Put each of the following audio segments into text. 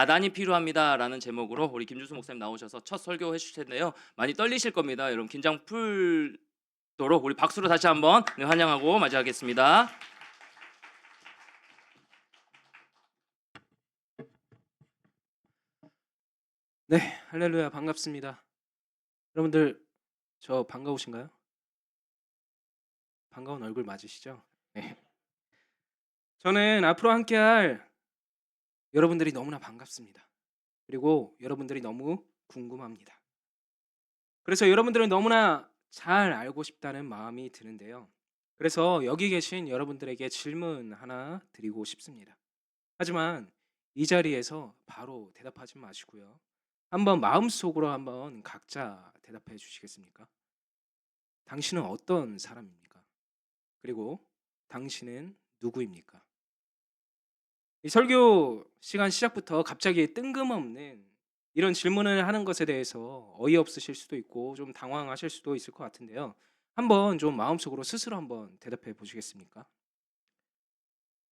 "아단이 필요합니다."라는 제목으로 우리 김준수 목사님 나오셔서 첫 설교해 주실 텐데요. 많이 떨리실 겁니다. 여러분 긴장 풀도록 우리 박수로 다시 한번 네, 환영하고 맞이하겠습니다. 네, 할렐루야 반갑습니다. 여러분들 저 반가우신가요? 반가운 얼굴 맞으시죠? 네. 저는 앞으로 함께할 여러분들이 너무나 반갑습니다. 그리고 여러분들이 너무 궁금합니다. 그래서 여러분들을 너무나 잘 알고 싶다는 마음이 드는데요. 그래서 여기 계신 여러분들에게 질문 하나 드리고 싶습니다. 하지만 이 자리에서 바로 대답하지 마시고요. 한번 마음속으로 한번 각자 대답해 주시겠습니까? 당신은 어떤 사람입니까? 그리고 당신은 누구입니까? 이 설교 시간 시작부터 갑자기 뜬금없는 이런 질문을 하는 것에 대해서 어이없으실 수도 있고 좀 당황하실 수도 있을 것 같은데요. 한번 좀 마음속으로 스스로 한번 대답해 보시겠습니까?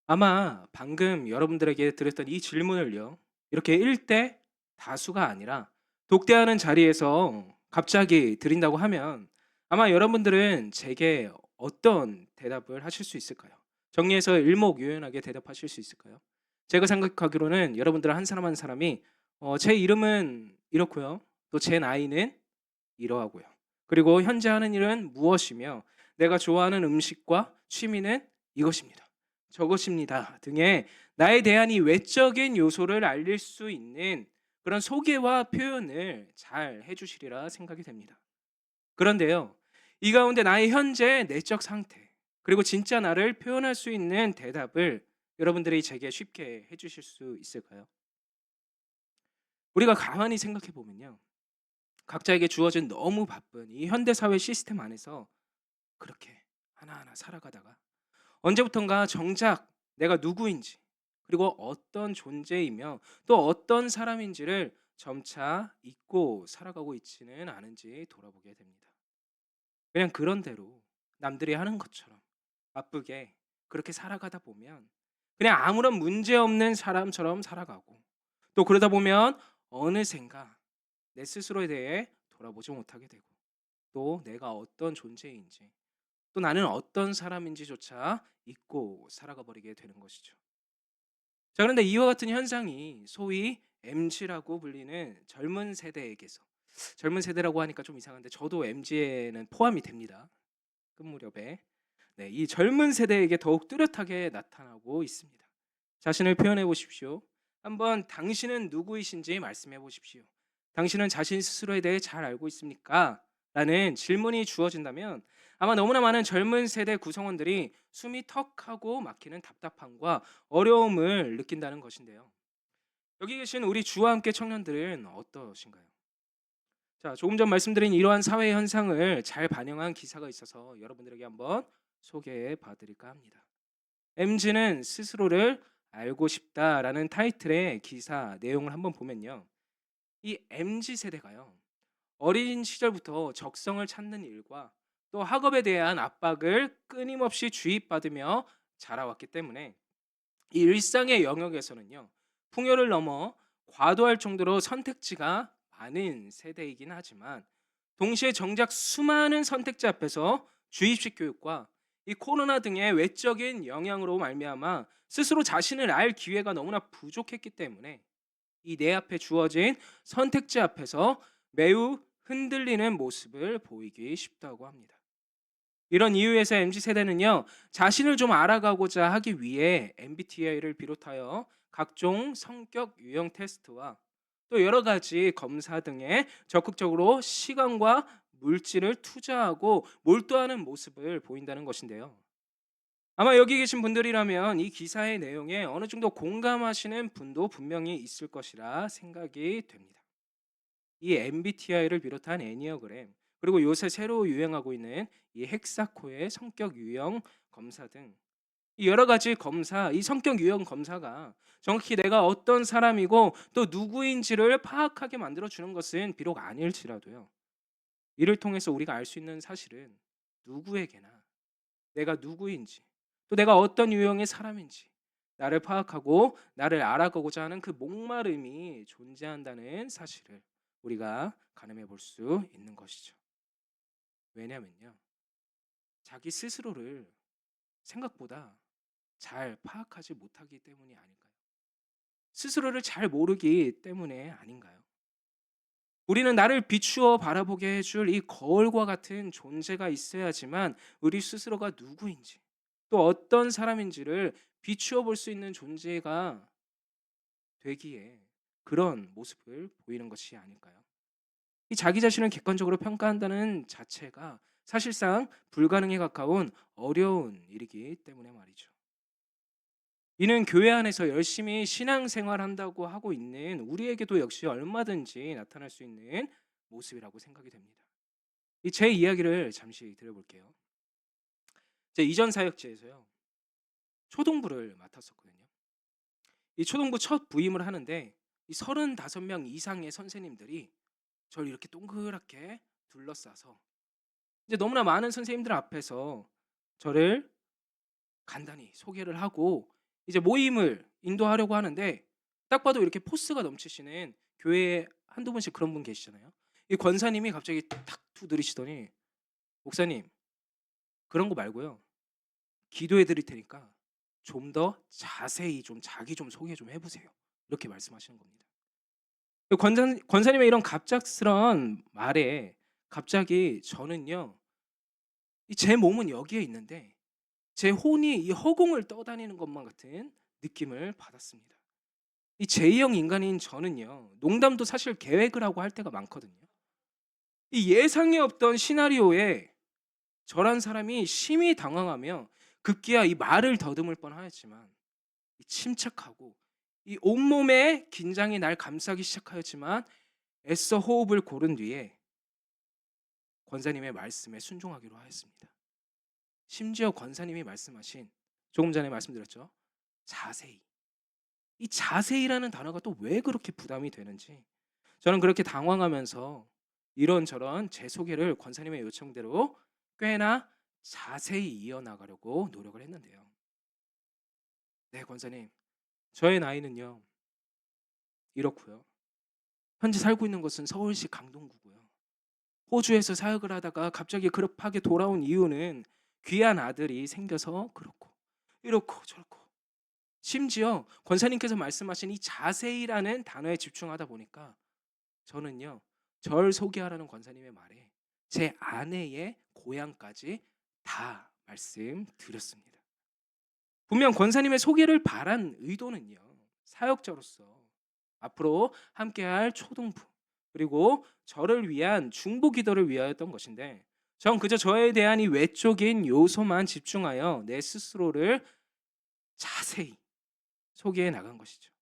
아마 방금 여러분들에게 드렸던 이 질문을요. 이렇게 일대 다수가 아니라 독대하는 자리에서 갑자기 드린다고 하면 아마 여러분들은 제게 어떤 대답을 하실 수 있을까요? 정리해서 일목요연하게 대답하실 수 있을까요? 제가 생각하기로는 여러분들 한 사람 한 사람이 제 이름은 이렇고요. 또 제 나이는 이러하고요. 그리고 현재 하는 일은 무엇이며 내가 좋아하는 음식과 취미는 이것입니다. 저것입니다. 등의 나에 대한 이 외적인 요소를 알릴 수 있는 그런 소개와 표현을 잘 해주시리라 생각이 됩니다. 그런데요, 이 가운데 나의 현재 내적 상태, 그리고 진짜 나를 표현할 수 있는 대답을 여러분들이 제게 쉽게 해주실 수 있을까요? 우리가 가만히 생각해 보면요. 각자에게 주어진 너무 바쁜 이 현대 사회 시스템 안에서 그렇게 하나하나 살아가다가 언제부턴가 정작 내가 누구인지 그리고 어떤 존재이며 또 어떤 사람인지를 점차 잊고 살아가고 있지는 않은지 돌아보게 됩니다. 그냥 그런 대로 남들이 하는 것처럼 바쁘게 그렇게 살아가다 보면 그냥 아무런 문제 없는 사람처럼 살아가고 또 그러다 보면 어느샌가 내 스스로에 대해 돌아보지 못하게 되고 또 내가 어떤 존재인지 또 나는 어떤 사람인지조차 잊고 살아가 버리게 되는 것이죠. 자, 그런데 이와 같은 현상이 소위 MZ라고 불리는 젊은 세대에게서 젊은 세대라고 하니까 좀 이상한데 저도 MZ에는 포함이 됩니다. 끝 무렵에 네, 이 젊은 세대에게 더욱 뚜렷하게 나타나고 있습니다. 자신을 표현해 보십시오. 한번 당신은 누구이신지 말씀해 보십시오. 당신은 자신 스스로에 대해 잘 알고 있습니까? 라는 질문이 주어진다면 아마 너무나 많은 젊은 세대 구성원들이 숨이 턱하고 막히는 답답함과 어려움을 느낀다는 것인데요. 여기 계신 우리 주와 함께 청년들은 어떠신가요? 자, 조금 전 말씀드린 이러한 사회 현상을 잘 반영한 기사가 있어서 여러분들에게 한번 소개해 봐드릴까 합니다. MZ는 스스로를 알고 싶다라는 타이틀의 기사 내용을 한번 보면요. 이 MZ 세대가요. 어린 시절부터 적성을 찾는 일과 또 학업에 대한 압박을 끊임없이 주입받으며 자라왔기 때문에 이 일상의 영역에서는요. 풍요를 넘어 과도할 정도로 선택지가 많은 세대이긴 하지만 동시에 정작 수많은 선택지 앞에서 주입식 교육과 이 코로나 등의 외적인 영향으로 말미암아 스스로 자신을 알 기회가 너무나 부족했기 때문에 이 내 앞에 주어진 선택지 앞에서 매우 흔들리는 모습을 보이기 쉽다고 합니다. 이런 이유에서 MZ 세대는요, 자신을 좀 알아가고자 하기 위해 MBTI를 비롯하여 각종 성격 유형 테스트와 또 여러 가지 검사 등에 적극적으로 시간과 물질을 투자하고 몰두하는 모습을 보인다는 것인데요. 아마 여기 계신 분들이라면 이 기사의 내용에 어느 정도 공감하시는 분도 분명히 있을 것이라 생각이 됩니다. 이 MBTI를 비롯한 애니어그램 그리고 요새 새로 유행하고 있는 이 헥사코의 성격 유형 검사 등 이 여러 가지 검사, 이 성격 유형 검사가 정확히 내가 어떤 사람이고 또 누구인지를 파악하게 만들어 주는 것은 비록 아닐지라도요. 이를 통해서 우리가 알 수 있는 사실은 누구에게나 내가 누구인지 또 내가 어떤 유형의 사람인지 나를 파악하고 나를 알아가고자 하는 그 목마름이 존재한다는 사실을 우리가 가늠해 볼 수 있는 것이죠. 왜냐면요. 자기 스스로를 생각보다 잘 파악하지 못하기 때문이 아닐까요? 스스로를 잘 모르기 때문에 아닌가요? 우리는 나를 비추어 바라보게 해줄 이 거울과 같은 존재가 있어야지만 우리 스스로가 누구인지 또 어떤 사람인지를 비추어 볼 수 있는 존재가 되기에 그런 모습을 보이는 것이 아닐까요? 이 자기 자신을 객관적으로 평가한다는 자체가 사실상 불가능에 가까운 어려운 일이기 때문에 말이죠. 이는 교회 안에서 열심히 신앙생활한다고 하고 있는 우리에게도 역시 얼마든지 나타날 수 있는 모습이라고 생각이 됩니다. 이 제 이야기를 잠시 들어볼게요. 제 이전 사역지에서요. 초등부를 맡았었거든요. 이 초등부 첫 부임을 하는데 이 35명 이상의 선생님들이 저를 이렇게 동그랗게 둘러싸서 이제 너무나 많은 선생님들 앞에서 저를 간단히 소개를 하고 이제 모임을 인도하려고 하는데 딱 봐도 이렇게 포스가 넘치시는 교회에 한두 분씩 그런 분 계시잖아요. 이 권사님이 갑자기 탁 두드리시더니 목사님 그런 거 말고요. 기도해 드릴 테니까 좀 더 자세히 좀 자기 좀 소개 좀 해보세요. 이렇게 말씀하시는 겁니다. 그 권사님의 이런 갑작스런 말에 갑자기 저는요. 이 제 몸은 여기에 있는데 제 혼이 이 허공을 떠다니는 것만 같은 느낌을 받았습니다. 이 제2형 인간인 저는요. 농담도 사실 계획을 하고 할 때가 많거든요. 이 예상이 없던 시나리오에 저란 사람이 심히 당황하며 급기야 이 말을 더듬을 뻔하였지만 이 침착하고 이 온몸에 긴장이 날 감싸기 시작하였지만 애써 호흡을 고른 뒤에 권사님의 말씀에 순종하기로 하였습니다. 심지어 권사님이 말씀하신 조금 전에 말씀드렸죠. 자세히. 이 자세히라는 단어가 또 왜 그렇게 부담이 되는지 저는 그렇게 당황하면서 이런저런 제 소개를 권사님의 요청대로 꽤나 자세히 이어나가려고 노력을 했는데요. 네, 권사님. 저의 나이는요. 이렇고요. 현재 살고 있는 곳은 서울시 강동구고요. 호주에서 사역을 하다가 갑자기 급하게 돌아온 이유는 귀한 아들이 생겨서 그렇고 이렇고 저렇고 심지어 권사님께서 말씀하신 이 자세히라는 단어에 집중하다 보니까 저는요. 절 소개하라는 권사님의 말에 제 아내의 고향까지 다 말씀드렸습니다. 분명 권사님의 소개를 바란 의도는요. 사역자로서 앞으로 함께할 초등부 그리고 저를 위한 중보 기도를 위하였던 것인데 전 그저 저에 대한 이 외적인 요소만 집중하여 내 스스로를 자세히 소개해 나간 것이죠.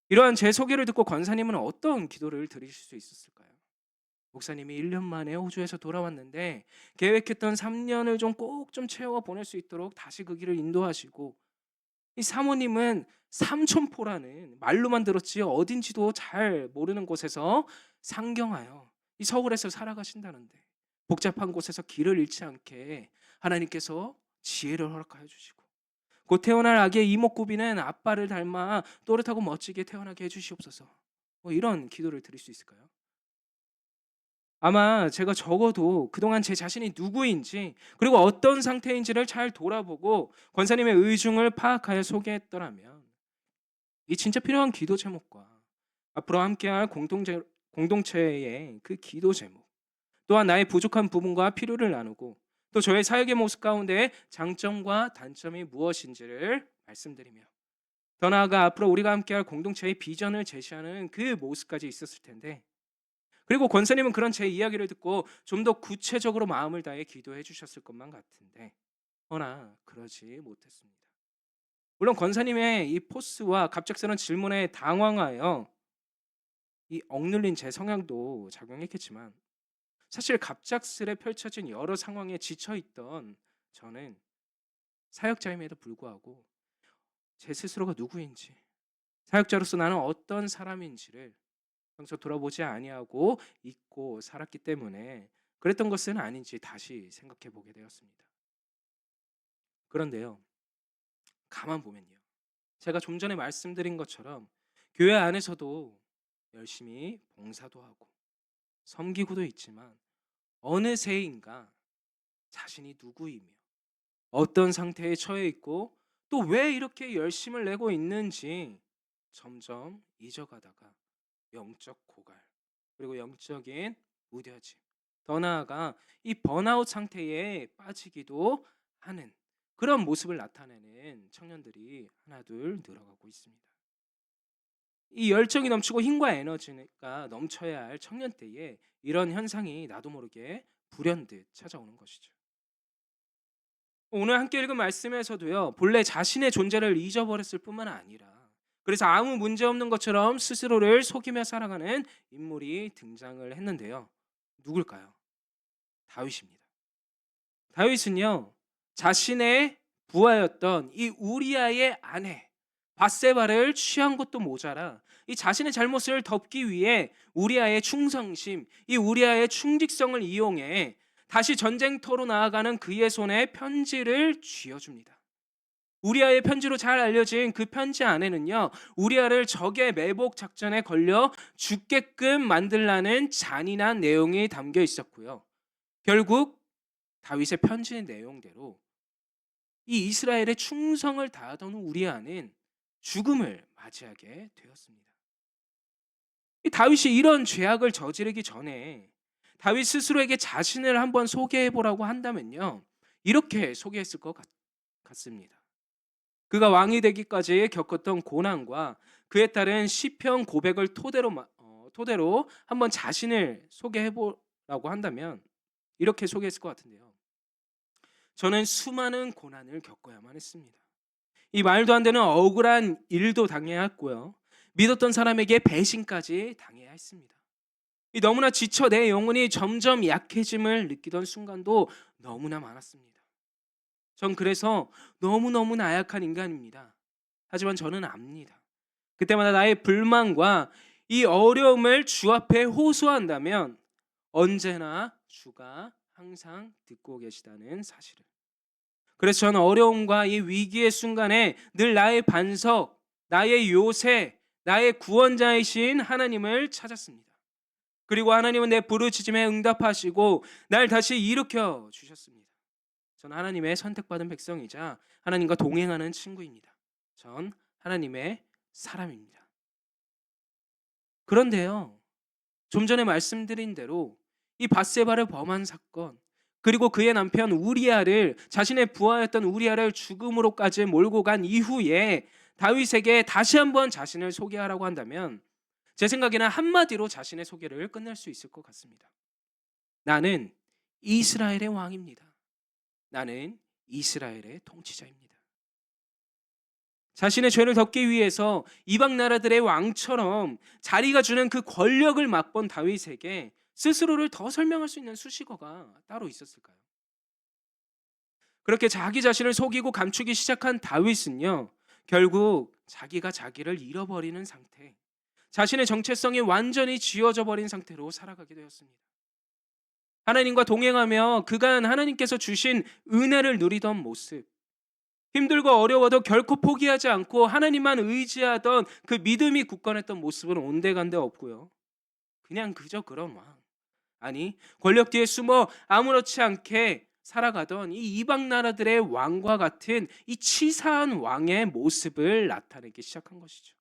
이러한 제 소개를 듣고 권사님은 어떤 기도를 드리실 수 있었을까요? 목사님이 1년 만에 호주에서 돌아왔는데 계획했던 3년을 좀 꼭 좀 채워 보낼 수 있도록 다시 그 길을 인도하시고 이 사모님은 삼천포라는 말로만 들었지 어딘지도 잘 모르는 곳에서 상경하여 이 서울에서 살아가신다는데 복잡한 곳에서 길을 잃지 않게 하나님께서 지혜를 허락하여 주시고 곧 태어날 아기의 이목구비는 아빠를 닮아 또렷하고 멋지게 태어나게 해주시옵소서. 뭐 이런 기도를 드릴 수 있을까요? 아마 제가 적어도 그동안 제 자신이 누구인지 그리고 어떤 상태인지를 잘 돌아보고 권사님의 의중을 파악하여 소개했더라면 이 진짜 필요한 기도 제목과 앞으로 함께할 공동체의 그 기도 제목 또한 나의 부족한 부분과 필요를 나누고 또 저의 사역의 모습 가운데 장점과 단점이 무엇인지를 말씀드리며 더 나아가 앞으로 우리가 함께할 공동체의 비전을 제시하는 그 모습까지 있었을 텐데 그리고 권사님은 그런 제 이야기를 듣고 좀 더 구체적으로 마음을 다해 기도해 주셨을 것만 같은데 허나 그러지 못했습니다. 물론 권사님의 이 포스와 갑작스런 질문에 당황하여 이 억눌린 제 성향도 작용했겠지만 사실 갑작스레 펼쳐진 여러 상황에 지쳐 있던 저는 사역자임에도 불구하고 제 스스로가 누구인지 사역자로서 나는 어떤 사람인지를 평소 돌아보지 아니하고 잊고 살았기 때문에 그랬던 것은 아닌지 다시 생각해 보게 되었습니다. 그런데요. 가만 보면요. 제가 좀 전에 말씀드린 것처럼 교회 안에서도 열심히 봉사도 하고 섬기고도 있지만 어느새인가 자신이 누구이며 어떤 상태에 처해 있고 또 왜 이렇게 열심을 내고 있는지 점점 잊어가다가 영적 고갈 그리고 영적인 무뎌짐 더 나아가 이 번아웃 상태에 빠지기도 하는 그런 모습을 나타내는 청년들이 하나둘 늘어가고 있습니다. 이 열정이 넘치고 힘과 에너지가 넘쳐야 할 청년 때에 이런 현상이 나도 모르게 불현듯 찾아오는 것이죠. 오늘 함께 읽은 말씀에서도요, 본래 자신의 존재를 잊어버렸을 뿐만 아니라 그래서 아무 문제 없는 것처럼 스스로를 속이며 살아가는 인물이 등장을 했는데요. 누굴까요? 다윗입니다. 다윗은요, 자신의 부하였던 이 우리아의 아내 밧세바를 취한 것도 모자라 이 자신의 잘못을 덮기 위해 우리아의 충성심, 이 우리아의 충직성을 이용해 다시 전쟁터로 나아가는 그의 손에 편지를 쥐어줍니다. 우리아의 편지로 잘 알려진 그 편지 안에는요, 우리아를 적의 매복 작전에 걸려 죽게끔 만들라는 잔인한 내용이 담겨 있었고요. 결국 다윗의 편지 내용대로 이 이스라엘의 충성을 다하던 우리아는 죽음을 맞이하게 되었습니다. 이 다윗이 이런 죄악을 저지르기 전에 다윗 스스로에게 자신을 한번 소개해 보라고 한다면요, 이렇게 소개했을 것 같습니다. 그가 왕이 되기까지 겪었던 고난과 그에 따른 시편 고백을 토대로 한번 자신을 소개해 보라고 한다면 이렇게 소개했을 것 같은데요. 저는 수많은 고난을 겪어야만 했습니다. 이 말도 안 되는 억울한 일도 당해야 했고요. 믿었던 사람에게 배신까지 당해야 했습니다. 이 너무나 지쳐 내 영혼이 점점 약해짐을 느끼던 순간도 너무나 많았습니다. 전 그래서 너무너무 나약한 인간입니다. 하지만 저는 압니다. 그때마다 나의 불만과 이 어려움을 주 앞에 호소한다면 언제나 주가 항상 듣고 계시다는 사실을. 그래서 저는 어려움과 이 위기의 순간에 늘 나의 반석, 나의 요새, 나의 구원자이신 하나님을 찾았습니다. 그리고 하나님은 내 부르짖음에 응답하시고 날 다시 일으켜 주셨습니다. 전 하나님의 선택받은 백성이자 하나님과 동행하는 친구입니다. 전 하나님의 사람입니다. 그런데요, 좀 전에 말씀드린 대로 이 밧세바를 범한 사건 그리고 그의 남편 우리아를 자신의 부하였던 우리아를 죽음으로까지 몰고 간 이후에 다윗에게 다시 한번 자신을 소개하라고 한다면 제 생각에는 한마디로 자신의 소개를 끝낼 수 있을 것 같습니다. 나는 이스라엘의 왕입니다. 나는 이스라엘의 통치자입니다. 자신의 죄를 덮기 위해서 이방 나라들의 왕처럼 자리가 주는 그 권력을 맛본 다윗에게 스스로를 더 설명할 수 있는 수식어가 따로 있었을까요? 그렇게 자기 자신을 속이고 감추기 시작한 다윗은요, 결국 자기가 자기를 잃어버리는 상태, 자신의 정체성이 완전히 지워져 버린 상태로 살아가게 되었습니다. 하나님과 동행하며 그간 하나님께서 주신 은혜를 누리던 모습, 힘들고 어려워도 결코 포기하지 않고 하나님만 의지하던 그 믿음이 굳건했던 모습은 온데간데 없고요. 그냥 그저 그런 왕, 아니 권력 뒤에 숨어 아무렇지 않게 살아가던 이 이방 나라들의 왕과 같은 이 치사한 왕의 모습을 나타내기 시작한 것이죠.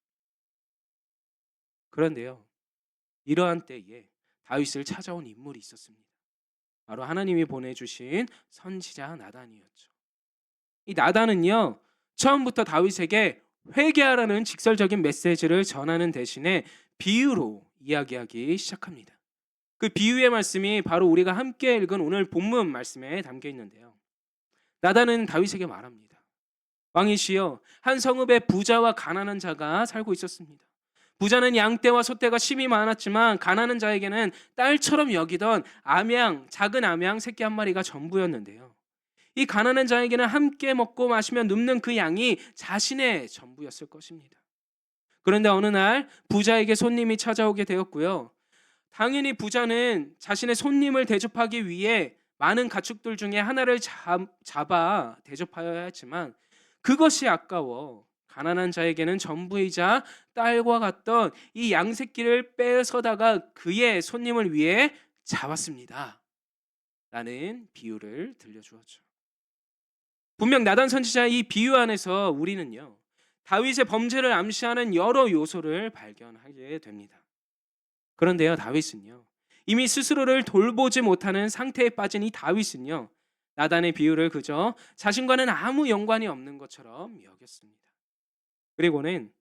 그런데요, 이러한 때에 다윗을 찾아온 인물이 있었습니다. 바로 하나님이 보내주신 선지자 나단이었죠. 이 나단은요, 처음부터 다윗에게 회개하라는 직설적인 메시지를 전하는 대신에 비유로 이야기하기 시작합니다. 그 비유의 말씀이 바로 우리가 함께 읽은 오늘 본문 말씀에 담겨 있는데요. 나단은 다윗에게 말합니다. 왕이시여, 한 성읍에 부자와 가난한 자가 살고 있었습니다. 부자는 양떼와 소떼가 심이 많았지만 가난한 자에게는 딸처럼 여기던 작은 암양 새끼 한 마리가 전부였는데요. 이 가난한 자에게는 함께 먹고 마시며 눕는 그 양이 자신의 전부였을 것입니다. 그런데 어느 날 부자에게 손님이 찾아오게 되었고요. 당연히 부자는 자신의 손님을 대접하기 위해 많은 가축들 중에 하나를 잡아 대접하여야 했지만 그것이 아까워 가난한 자에게는 전부이자 딸과 같던 이 양새끼를 뺏어다가 그의 손님을 위해 잡았습니다. 라는 비유를 들려주었죠. 분명 나단 선지자의 이 비유 안에서 우리는요, 다윗의 범죄를 암시하는 여러 요소를 발견하게 됩니다. 그런데요, 다윗은요, 이미 스스로를 돌보지 못하는 상태에 빠진 이 다윗은요, 나단의 비유를 그저 자신과는 아무 연관이 없는 것처럼 여겼습니다. 그리고는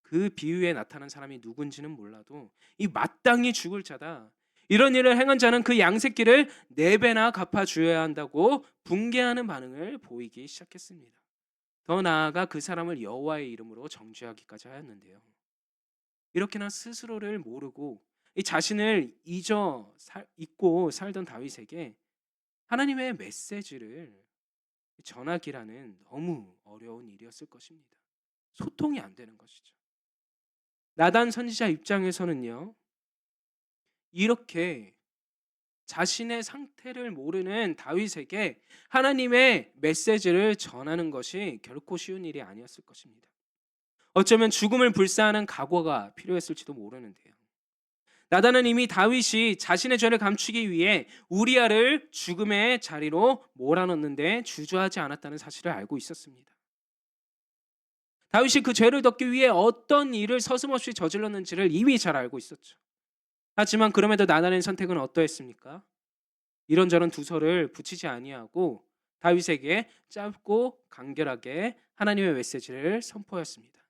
그 비유에 나타난 사람이 누군지는 몰라도 이 마땅히 죽을 자다, 이런 일을 행한 자는 그 양새끼를 4배나 갚아주어야 한다고 분개하는 반응을 보이기 시작했습니다. 더 나아가 그 사람을 여호와의 이름으로 정죄하기까지 하였는데요. 이렇게나 스스로를 모르고 이 자신을 잊고 살던 다윗에게 하나님의 메시지를 전하기라는 너무 어려운 일이었을 것입니다. 소통이 안 되는 것이죠. 나단 선지자 입장에서는요, 이렇게 자신의 상태를 모르는 다윗에게 하나님의 메시지를 전하는 것이 결코 쉬운 일이 아니었을 것입니다. 어쩌면 죽음을 불사하는 각오가 필요했을지도 모르는데요. 나단은 이미 다윗이 자신의 죄를 감추기 위해 우리아를 죽음의 자리로 몰아넣는데 주저하지 않았다는 사실을 알고 있었습니다. 다윗이 그 죄를 덮기 위해 어떤 일을 서슴없이 저질렀는지를 이미 잘 알고 있었죠. 하지만 그럼에도 나단의 선택은 어떠했습니까? 이런저런 두서를 붙이지 아니하고 다윗에게 짧고 간결하게 하나님의 메시지를 선포했습니다.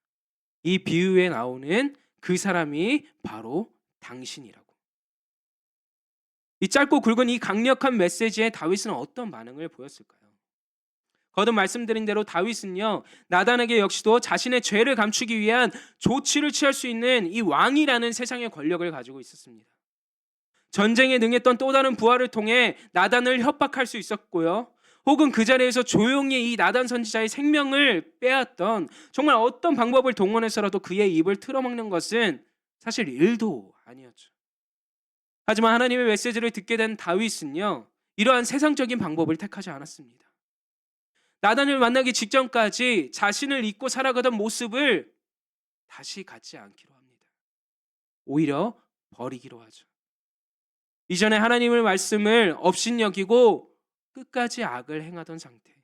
이 비유에 나오는 그 사람이 바로 당신이라고. 이 짧고 굵은 이 강력한 메시지에 다윗은 어떤 반응을 보였을까요? 거듭 말씀드린 대로 다윗은요, 나단에게 역시도 자신의 죄를 감추기 위한 조치를 취할 수 있는 이 왕이라는 세상의 권력을 가지고 있었습니다. 전쟁에 능했던 또 다른 부하를 통해 나단을 협박할 수 있었고요, 혹은 그 자리에서 조용히 이 나단 선지자의 생명을 빼앗던, 정말 어떤 방법을 동원해서라도 그의 입을 틀어막는 것은 사실 일도 아니었죠. 하지만 하나님의 메시지를 듣게 된 다윗은요, 이러한 세상적인 방법을 택하지 않았습니다. 나단을 만나기 직전까지 자신을 잊고 살아가던 모습을 다시 갖지 않기로 합니다. 오히려 버리기로 하죠. 이전에 하나님의 말씀을 업신여기고 끝까지 악을 행하던 상태.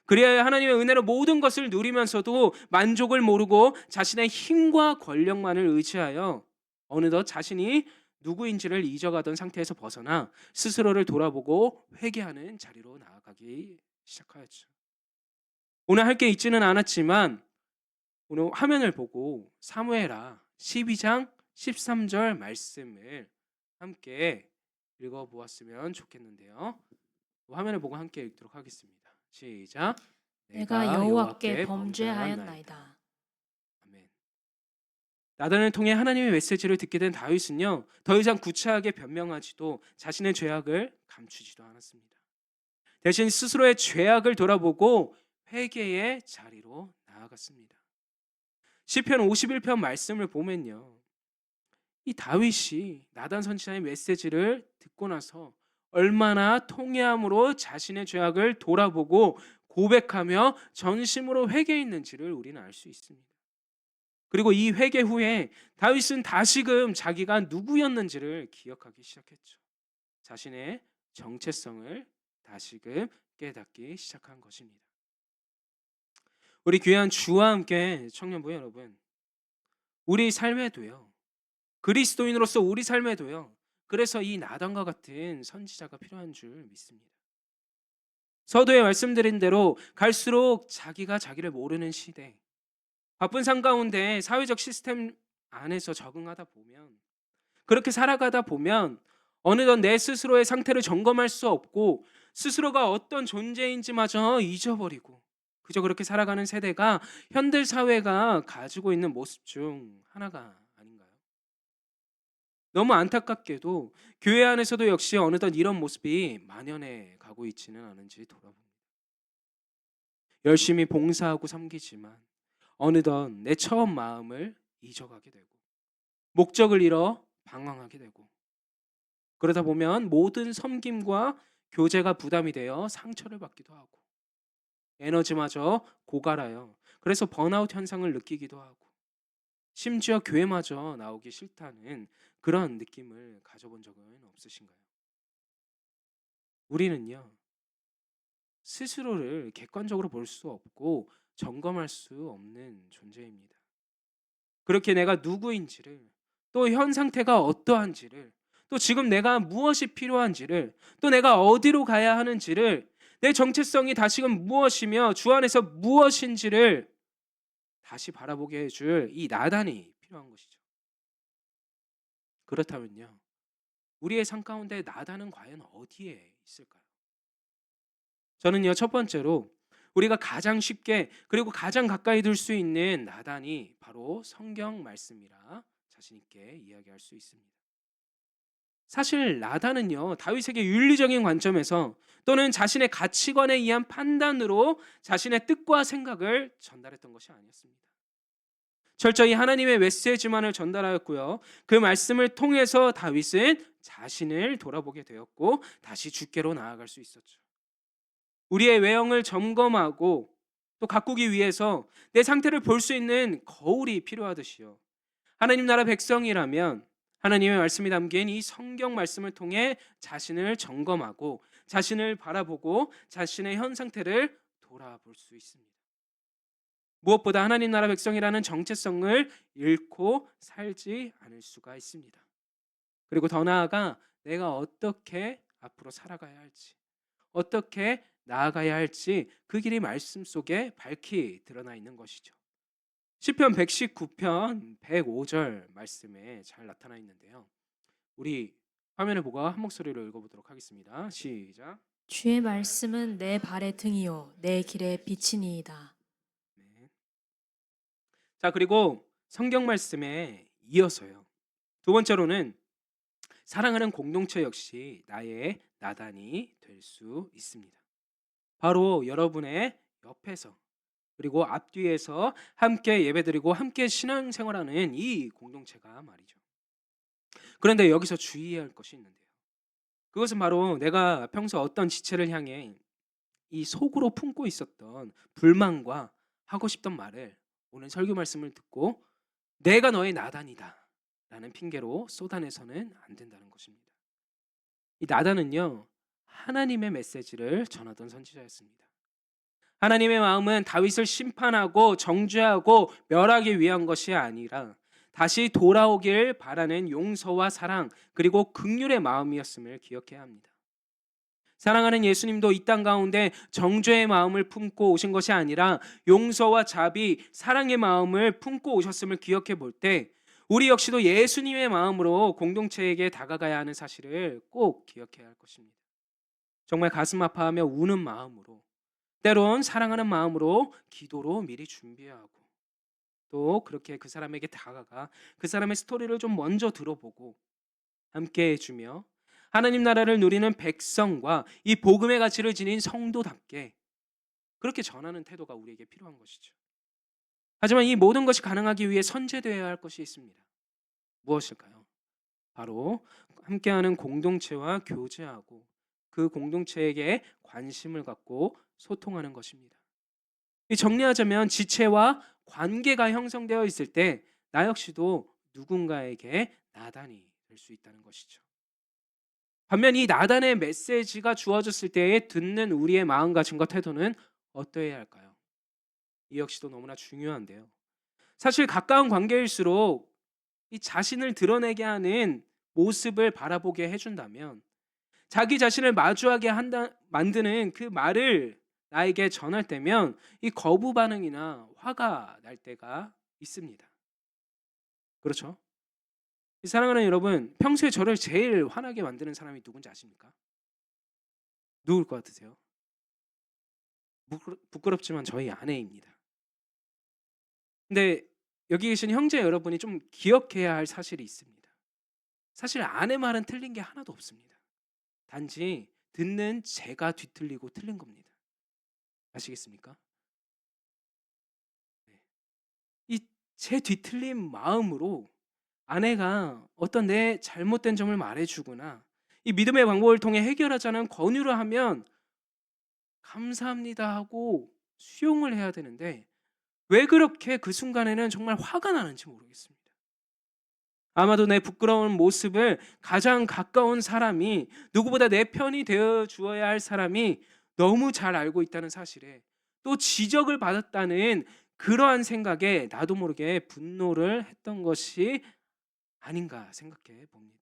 그래야 하나님의 은혜로 모든 것을 누리면서도 만족을 모르고 자신의 힘과 권력만을 의지하여 어느덧 자신이 누구인지를 잊어가던 상태에서 벗어나 스스로를 돌아보고 회개하는 자리로 나아가기 시작하였죠. 오늘 할 게 있지는 않았지만 오늘 화면을 보고 사무엘하 12장 13절 말씀을 함께 읽어보았으면 좋겠는데요. 화면을 보고 함께 읽도록 하겠습니다. 시작. 내가 여호와께 범죄하였나이다. 아멘. 나단을 통해 하나님의 메시지를 듣게 된 다윗은요, 더 이상 구차하게 변명하지도 자신의 죄악을 감추지도 않았습니다. 대신 스스로의 죄악을 돌아보고 회개의 자리로 나아갔습니다. 시편 51편 말씀을 보면요, 이 다윗이 나단 선지자의 메시지를 듣고 나서 얼마나 통회함으로 자신의 죄악을 돌아보고 고백하며 전심으로 회개했는지를 우리는 알 수 있습니다. 그리고 이 회개 후에 다윗은 다시금 자기가 누구였는지를 기억하기 시작했죠. 자신의 정체성을 다시금 깨닫기 시작한 것입니다. 우리 귀한 주와 함께 청년부 여러분, 우리 삶에도요, 그리스도인으로서 우리 삶에도요, 그래서 이 나단과 같은 선지자가 필요한 줄 믿습니다. 서두에 말씀드린 대로 갈수록 자기가 자기를 모르는 시대, 바쁜 삶 가운데 사회적 시스템 안에서 적응하다 보면, 그렇게 살아가다 보면 어느덧 내 스스로의 상태를 점검할 수 없고 스스로가 어떤 존재인지마저 잊어버리고 그저 그렇게 살아가는 세대가 현대 사회가 가지고 있는 모습 중 하나가 아닌가요? 너무 안타깝게도 교회 안에서도 역시 어느덧 이런 모습이 만연해 가고 있지는 않은지 돌아봅니다. 열심히 봉사하고 섬기지만 어느덧 내 처음 마음을 잊어가게 되고 목적을 잃어 방황하게 되고, 그러다 보면 모든 섬김과 교제가 부담이 되어 상처를 받기도 하고 에너지마저 고갈하여 그래서 번아웃 현상을 느끼기도 하고 심지어 교회마저 나오기 싫다는 그런 느낌을 가져본 적은 없으신가요? 우리는요, 스스로를 객관적으로 볼 수 없고 점검할 수 없는 존재입니다. 그렇게 내가 누구인지를, 또 현 상태가 어떠한지를, 또 지금 내가 무엇이 필요한지를, 또 내가 어디로 가야 하는지를, 내 정체성이 다시금 무엇이며 주 안에서 무엇인지를 다시 바라보게 해줄 이 나단이 필요한 것이죠. 그렇다면요, 우리의 삶 가운데 나단은 과연 어디에 있을까요? 저는요, 첫 번째로 우리가 가장 쉽게 그리고 가장 가까이 둘 수 있는 나단이 바로 성경 말씀이라 자신 있게 이야기할 수 있습니다. 사실 나단은요, 다윗에게 윤리적인 관점에서 또는 자신의 가치관에 의한 판단으로 자신의 뜻과 생각을 전달했던 것이 아니었습니다. 철저히 하나님의 메시지만을 전달하였고요, 그 말씀을 통해서 다윗은 자신을 돌아보게 되었고 다시 주께로 나아갈 수 있었죠. 우리의 외형을 점검하고 또 가꾸기 위해서 내 상태를 볼 수 있는 거울이 필요하듯이요, 하나님 나라 백성이라면 하나님의 말씀이 담긴 이 성경 말씀을 통해 자신을 점검하고 자신을 바라보고 자신의 현 상태를 돌아볼 수 있습니다. 무엇보다 하나님 나라 백성이라는 정체성을 잃고 살지 않을 수가 있습니다. 그리고 더 나아가 내가 어떻게 앞으로 살아가야 할지, 어떻게 나아가야 할지 그 길이 말씀 속에 밝히 드러나 있는 것이죠. 시편 119편 105절 말씀에 잘 나타나 있는데요, 우리 화면을 보고 한 목소리로 읽어보도록 하겠습니다. 시작. 주의 말씀은 내 발의 등이요 내 길의 빛이니이다. 네. 자, 그리고 성경 말씀에 이어서요, 두 번째로는 사랑하는 공동체 역시 나의 나단이 될 수 있습니다. 바로 여러분의 옆에서 그리고 앞뒤에서 함께 예배드리고 함께 신앙생활하는 이 공동체가 말이죠. 그런데 여기서 주의해야 할 것이 있는데요, 그것은 바로 내가 평소 어떤 지체를 향해 이 속으로 품고 있었던 불만과 하고 싶던 말을 오늘 설교 말씀을 듣고 내가 너의 나단이다 라는 핑계로 쏟아내서는 안 된다는 것입니다. 이 나단은요, 하나님의 메시지를 전하던 선지자였습니다. 하나님의 마음은 다윗을 심판하고 정죄하고 멸하기 위한 것이 아니라 다시 돌아오길 바라는 용서와 사랑 그리고 긍휼의 마음이었음을 기억해야 합니다. 사랑하는 예수님도 이 땅 가운데 정죄의 마음을 품고 오신 것이 아니라 용서와 자비, 사랑의 마음을 품고 오셨음을 기억해 볼 때 우리 역시도 예수님의 마음으로 공동체에게 다가가야 하는 사실을 꼭 기억해야 할 것입니다. 정말 가슴 아파하며 우는 마음으로, 때론 사랑하는 마음으로 기도로 미리 준비하고, 또 그렇게 그 사람에게 다가가 그 사람의 스토리를 좀 먼저 들어보고 함께 해주며 하나님 나라를 누리는 백성과 이 복음의 가치를 지닌 성도답게 그렇게 전하는 태도가 우리에게 필요한 것이죠. 하지만 이 모든 것이 가능하기 위해 선제되어야 할 것이 있습니다. 무엇일까요? 바로 함께하는 공동체와 교제하고 그 공동체에게 관심을 갖고 소통하는 것입니다. 정리하자면 지체와 관계가 형성되어 있을 때 나 역시도 누군가에게 나단이 될 수 있다는 것이죠. 반면 이 나단의 메시지가 주어졌을 때에 듣는 우리의 마음가짐과 태도는 어떠해야 할까요? 이 역시도 너무나 중요한데요, 사실 가까운 관계일수록 이 자신을 드러내게 하는 모습을 바라보게 해준다면 자기 자신을 마주하게 만드는 그 말을 나에게 전할 때면 이 거부 반응이나 화가 날 때가 있습니다. 그렇죠? 사랑하는 여러분, 평소에 저를 제일 화나게 만드는 사람이 누군지 아십니까? 누굴 것 같으세요? 부끄럽지만 저희 아내입니다. 근데 여기 계신 형제 여러분이 좀 기억해야 할 사실이 있습니다. 사실 아내 말은 틀린 게 하나도 없습니다. 단지 듣는 제가 뒤틀리고 틀린 겁니다. 아시겠습니까? 이 제 뒤틀린 마음으로 아내가 어떤 내 잘못된 점을 말해주거나 이 믿음의 방법을 통해 해결하자는 권유를 하면 감사합니다 하고 수용을 해야 되는데 왜 그렇게 그 순간에는 정말 화가 나는지 모르겠습니다. 아마도 내 부끄러운 모습을 가장 가까운 사람이, 누구보다 내 편이 되어 주어야 할 사람이 너무 잘 알고 있다는 사실에, 또 지적을 받았다는 그러한 생각에 나도 모르게 분노를 했던 것이 아닌가 생각해 봅니다.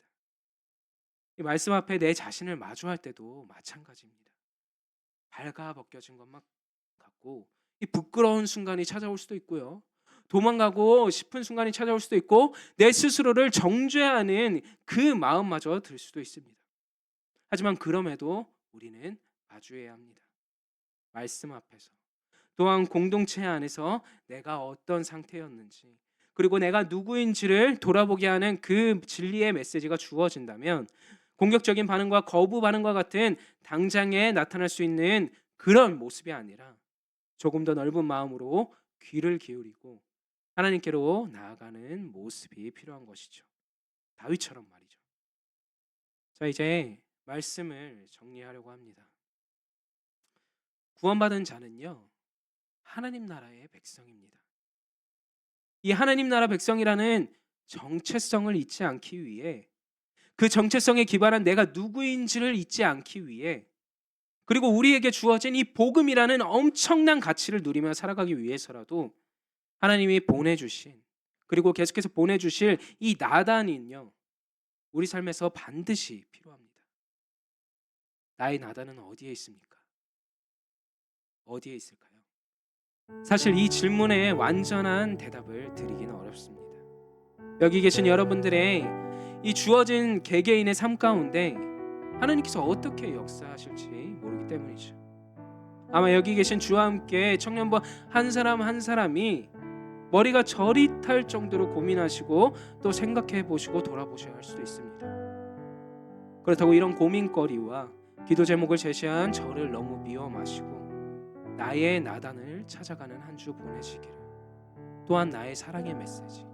이 말씀 앞에 내 자신을 마주할 때도 마찬가지입니다. 발가벗겨진 것만 같고 이 부끄러운 순간이 찾아올 수도 있고요. 도망가고 싶은 순간이 찾아올 수도 있고 내 스스로를 정죄하는 그 마음마저 들 수도 있습니다. 하지만 그럼에도 우리는 마주해야 합니다. 말씀 앞에서, 또한 공동체 안에서 내가 어떤 상태였는지, 그리고 내가 누구인지를 돌아보게 하는 그 진리의 메시지가 주어진다면 공격적인 반응과 거부 반응과 같은 당장에 나타날 수 있는 그런 모습이 아니라 조금 더 넓은 마음으로 귀를 기울이고 하나님께로 나아가는 모습이 필요한 것이죠. 다윗처럼 말이죠. 자, 이제 말씀을 정리하려고 합니다. 구원받은 자는요, 하나님 나라의 백성입니다. 이 하나님 나라 백성이라는 정체성을 잊지 않기 위해, 그 정체성에 기반한 내가 누구인지를 잊지 않기 위해, 그리고 우리에게 주어진 이 복음이라는 엄청난 가치를 누리며 살아가기 위해서라도 하나님이 보내주신, 그리고 계속해서 보내주실 이 나단은요, 우리 삶에서 반드시 필요합니다. 나의 나단은 어디에 있습니까? 어디에 있을까요? 사실 이 질문에 완전한 대답을 드리기는 어렵습니다. 여기 계신 여러분들의 이 주어진 개개인의 삶 가운데 하나님께서 어떻게 역사하실지 모르기 때문이죠. 아마 여기 계신 주와 함께 청년부 한 사람 한 사람이 머리가 저릿할 정도로 고민하시고 또 생각해 보시고 돌아보셔야 할 수도 있습니다. 그렇다고 이런 고민거리와 기도 제목을 제시한 저를 너무 미워 마시고 나의 나단을 찾아가는 한 주 보내시기를, 또한 나의 사랑의 메시지,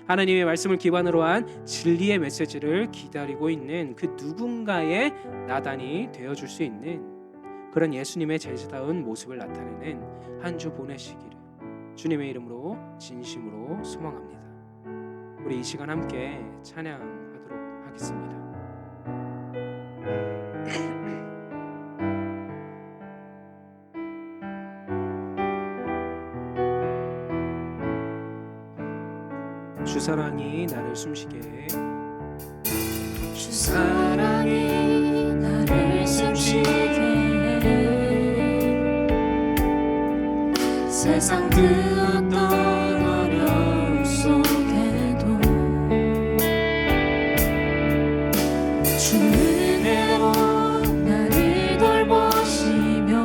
하나님의 말씀을 기반으로 한 진리의 메시지를 기다리고 있는 그 누군가의 나단이 되어줄 수 있는 그런 예수님의 제자다운 모습을 나타내는 한 주 보내시기를 주님의 이름으로 진심으로 소망합니다. 우리 이 시간 함께 찬양하도록 하겠습니다. 주 사랑이 나를 숨쉬게 해. 주 사랑이 나를 숨쉬게 해. 세상 그 어떤 어려움 속에도 주 은혜로 나를 돌보시며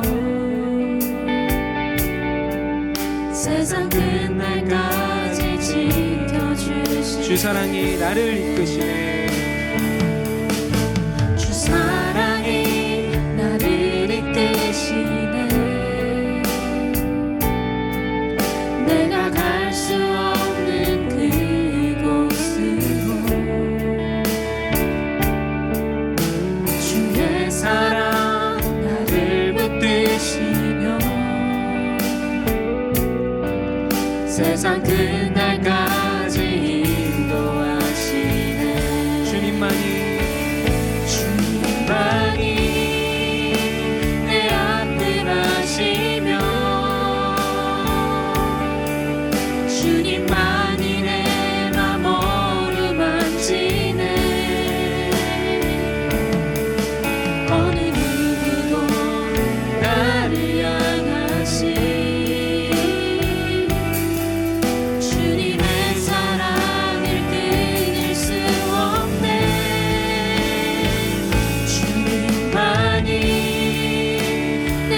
세상 끝날까지 지켜주시네. 주 사랑이 나를 이끄시네. 주 사랑이 나를 이끄시네. 내가 갈 수 없는 그곳으로 주의 사랑 나를 붙드시며 세상 끝날까지 인도하시네. 주님만이 내 앞을 하시며 주님만이 내 맘 어루만지네. 어느 누구도 나를 향하시 주님의 사랑을 끊을 수 없네. 주님만이 내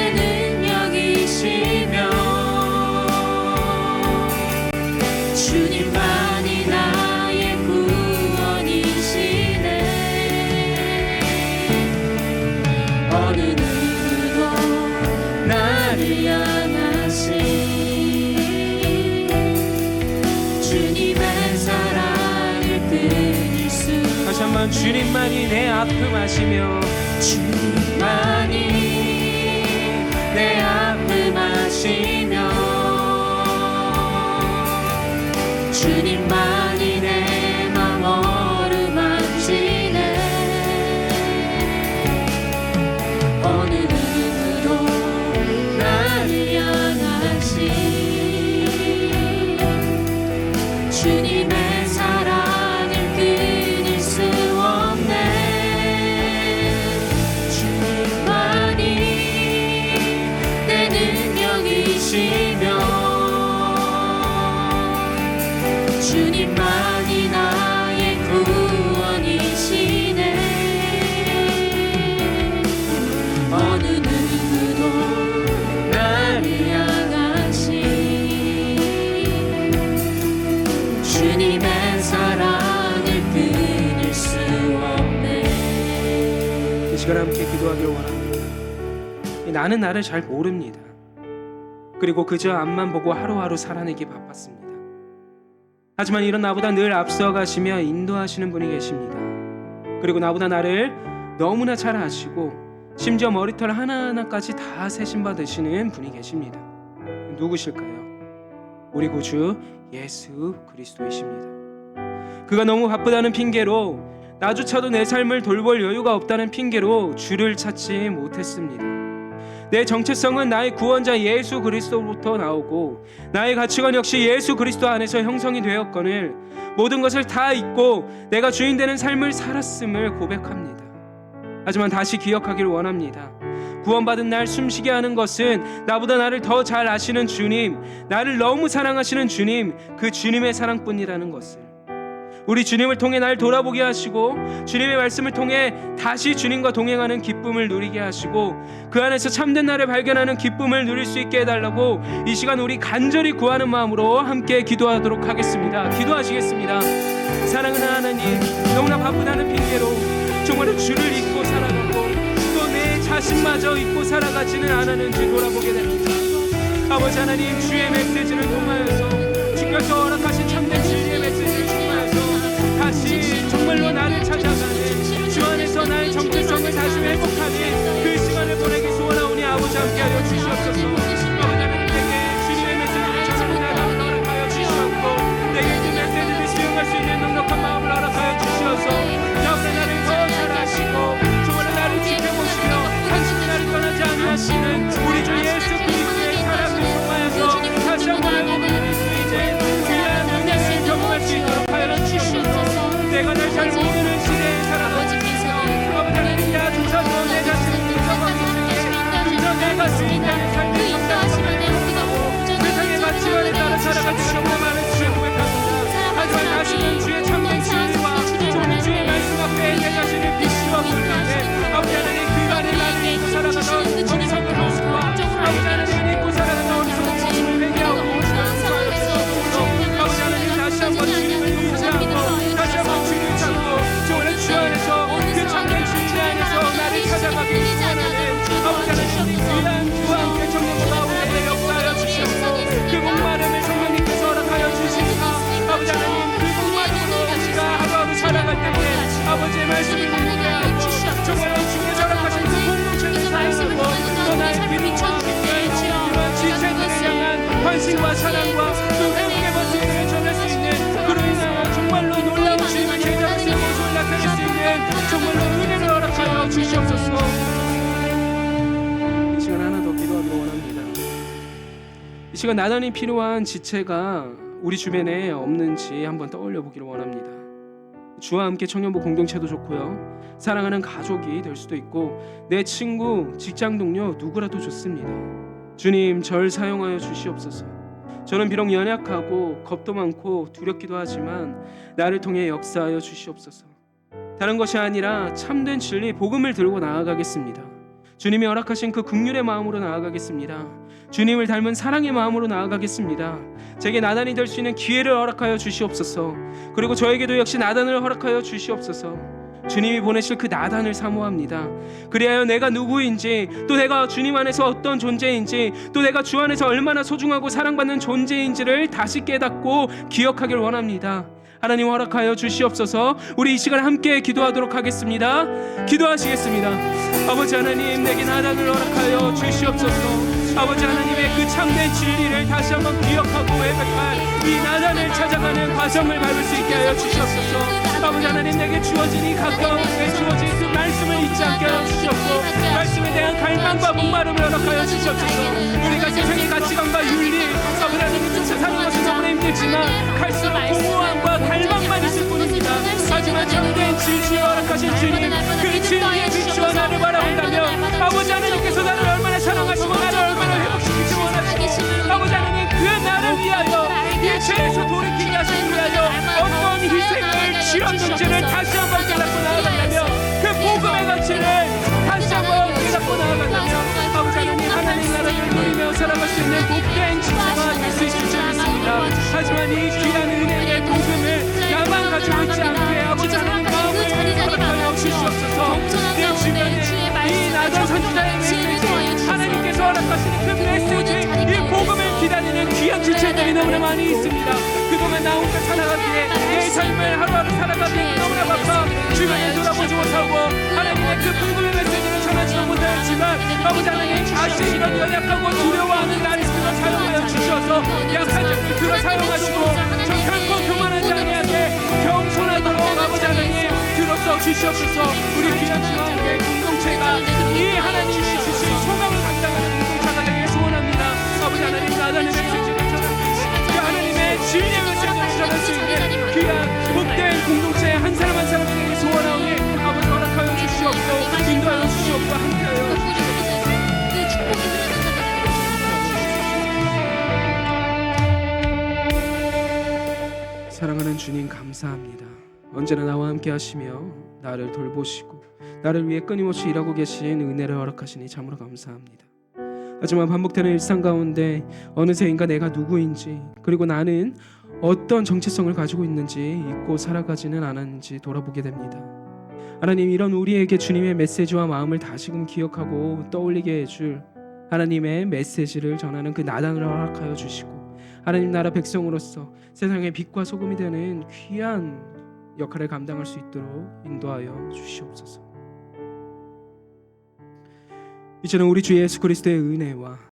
능력이시며 주님만이 나의 구원이시네. 어느 누구도 나를 향하시 주님의 사랑을 끊을 수. 다시 한번 주님만이 내 아픔하시며 주님만이 내 아픔하시며 주님만이 내 맘 어루만지네. 어느 누구도 나를 향하시 주님의 사랑을 끊을 수 없네. 주님만이 내 능력이시며 주님만이 나의 구원이시네. 어느 누구도 나를 향하시 주님의 사랑을 끊을 수 없네. 이 시간 함께 기도하기를 원합니다. 나는 나를 잘 모릅니다. 그리고 그저 앞만 보고 하루하루 살아내기 바빴습니다. 하지만 이런 나보다 늘 앞서가시며 인도하시는 분이 계십니다. 그리고 나보다 나를 너무나 잘 아시고 심지어 머리털 하나하나까지 다 세심받으시는 분이 계십니다. 누구실까요? 우리 구주 예수 그리스도이십니다. 그가 너무 바쁘다는 핑계로, 나조차도 내 삶을 돌볼 여유가 없다는 핑계로 주를 찾지 못했습니다. 내 정체성은 나의 구원자 예수 그리스도로부터 나오고 나의 가치관 역시 예수 그리스도 안에서 형성이 되었거늘 모든 것을 다 잊고 내가 주인 되는 삶을 살았음을 고백합니다. 하지만 다시 기억하기를 원합니다. 구원받은 날 숨쉬게 하는 것은 나보다 나를 더 잘 아시는 주님, 나를 너무 사랑하시는 주님, 그 주님의 사랑뿐이라는 것을, 우리 주님을 통해 날 돌아보게 하시고 주님의 말씀을 통해 다시 주님과 동행하는 기쁨을 누리게 하시고 그 안에서 참된 나를 발견하는 기쁨을 누릴 수 있게 해달라고 이 시간 우리 간절히 구하는 마음으로 함께 기도하도록 하겠습니다. 기도하시겠습니다. 사랑하는 하나님, 너무나 바쁘다는 핑계로 정말로 주를 잊고 살아가고 또 내 자신마저 잊고 살아가지는 않았는지 돌아보게 됩니다. 아버지 하나님, 주의 메시지를 통하여서 주께서 허락하신 참된 진리의 메시지를 통하여서 다시 정말로 나를 찾아가는 주 안에서 나의 정체성을 다시 회복하는 그 시간을 보내기 소원하오니 아버지 함께하여 주시옵소서. 아버지 하나님, 내게 주님의 메시지를 전하는 나를 허락하여 주시옵고 내게 그 메시지를 수용할 수 있는 넉넉한 마음을 허락하여 주시어서 나보다 나를 더 잘 아시고 정말로 나를 지켜보시며 한순간 나를 떠나지 아니하시는 우리 주 예수 그리스도의 사랑을 통하여서 다시 한번 회복을 누릴 수 있는 귀한 은혜를 경험할 수 있도록 하여 주시옵소서. 내가 날 잘 모르는 시대에 살아가고 있으며 아버지 하나님, 나조차도 내 자신을 인정하기 때문에 그저 내가 주인되는 삶을 감당하고 세상의 가치관에 따라 살아가지 너무나 많은 주의 고백합니다. 하지만 다시는 주의 참된 진리와 정말 주의 말씀 앞에 내 자신을 비추었을 때 아버지 하나님, 그 안에 나를 잊고 살아가던 어리석은 모습과 아버지 하나님 잊고 살아가던 어리석은 모습을 회개하고 아버지 하나님, 다시 한번 주님을 의지하고 다시 한번 주님을 찾고 정말 주 안에서 그 참된 진리 안에서 나를 찾아가기 원하는 아버지 하나님, 귀한 주와 함께 청년과 우리에게 역사하여 주시옵고 그 목마름을 성령님께서 허락하여 주시니까 아버지 하나님, 그 목마름으로 우리가 하루하루 살아갈 때에 아버지의 말씀을 듣게 하고 정말 주께서 허락하신 그 공동체를 사용하고 또 나의 기도와 이러한 지체들을 향한 관심과 사랑과 그 회복의 버튼을 전할 수 있는 그로 인하여 정말로 놀라운 주님의 제자들의 모습을 나타낼 수 있는 정말로 은혜를 허락하여 주시옵소서. 이 시간 하나 더 기도하기를 원합니다. 이 시간 나단이 필요한 지체가 우리 주변에 없는지 한번 떠올려 보기를 원합니다. 주와 함께 청년부 공동체도 좋고요, 사랑하는 가족이 될 수도 있고 내 친구, 직장 동료 누구라도 좋습니다. 주님, 절 사용하여 주시옵소서. 저는 비록 연약하고 겁도 많고 두렵기도 하지만 나를 통해 역사하여 주시옵소서. 다른 것이 아니라 참된 진리 복음을 들고 나아가겠습니다. 주님이 허락하신 그 긍휼의 마음으로 나아가겠습니다. 주님을 닮은 사랑의 마음으로 나아가겠습니다. 제게 나단이 될 수 있는 기회를 허락하여 주시옵소서. 그리고 저에게도 역시 나단을 허락하여 주시옵소서. 주님이 보내실 그 나단을 사모합니다. 그리하여 내가 누구인지, 또 내가 주님 안에서 어떤 존재인지, 또 내가 주 안에서 얼마나 소중하고 사랑받는 존재인지를 다시 깨닫고 기억하길 원합니다. 하나님 허락하여 주시옵소서. 우리 이 시간 함께 기도하도록 하겠습니다. 기도하시겠습니다. 아버지 하나님, 내게 나단을 허락하여 주시옵소서. 아버지 하나님의 그 참된 진리를 다시 한번 기억하고 회백할 이 나단을 찾아가는 과정을 밟을 수 있게 하여 주시옵소서. 아버지 하나님, 내게 주어진 이 가까운 에 주어진 그 말씀을 잊지 않게 하여 주시옵고, 말씀에 대한 갈망과 목마름을 허락하여 주시옵소서. 우리가 세상의 가치관과 윤리, 아버지 하나님 쫓아 사는 것은 너무나 힘들지만 갈수록 공허함과 갈망만 있을 뿐입니다. 하지만 참된 진실을 허락하신 주님, 그 진리의 빛으로 나를 바라본다면 아버지 하나님께서 나를 얼마나 사랑하시고 나를 얼마나 회복시키지 원하시고, 아버지 하나님 그 나를 위하여 이 죄에서 돌이키게 하시기 위하여 어떤 희생을 치른 문제를 다시 한번 깨닫고 나아간다면, 그 복음의 가치를 다시 한번 깨닫고 나아간다면 아버지 하나님, 하나님 나라를 누리며 살아갈 수 있는 복된 지체가 될 수 있을 줄 믿습니다. 하지만 이 귀한 은혜의 복음을 나만 가지고 있지 않게 아버지 하나님 마음을 허락하여 주시옵소서. 내 주변에 이 나단 선지자의 메시지, 하나님께서 허락하시는 그 메시지, 이 복음을 기다리는 귀한 지체들이 너무나 많이 있습니다. 그동안 나 혼자 살아가기에, 내 삶을 하루하루 살아가기에 너무나 바빠 주변에 돌아보지 못하고 하나님의 그 복음의 메시지를 전하지도 못하였지만, 아버지 하나님 다시 이런 연약하고 두려워하는 나를 들어 사용하여 주셔서 약한 자를 들어 사용하시고 저 결코 교만하지 아니하게 겸손하도록 아버지 하나님 들어서 주시옵소서. 우리 귀한 중앙교회 공동체가 이 하나님이 주신 소망을 감당하는 공동체가 되길 소원합니다. 아버지 하나님, 나단의 메시지를 전하듯이 그 하나님의 진리의 메시지를 전할 수 있는 귀한 복된 공동체 한 사람 한 사람이 되길 소원하오니 아버지 허락하여 주시옵고 인도하여 주시옵고 함께하여 주시옵소서. 사랑하는 주님, 감사합니다. 언제나 나와 함께 하시며 나를 돌보시고 나를 위해 끊임없이 일하고 계신 은혜를 허락하시니 참으로 감사합니다. 하지만 반복되는 일상 가운데 어느새인가 내가 누구인지, 그리고 나는 어떤 정체성을 가지고 있는지 잊고 살아가지는 않았는지 돌아보게 됩니다. 하나님, 이런 우리에게 주님의 메시지와 마음을 다시금 기억하고 떠올리게 해줄 하나님의 메시지를 전하는 그 나단을 허락하여 주시고, 하나님 나라 백성으로서 세상의 빛과 소금이 되는 귀한 역할을 감당할 수 있도록 인도하여 주시옵소서. 이제는 우리 주 예수 그리스도의 은혜와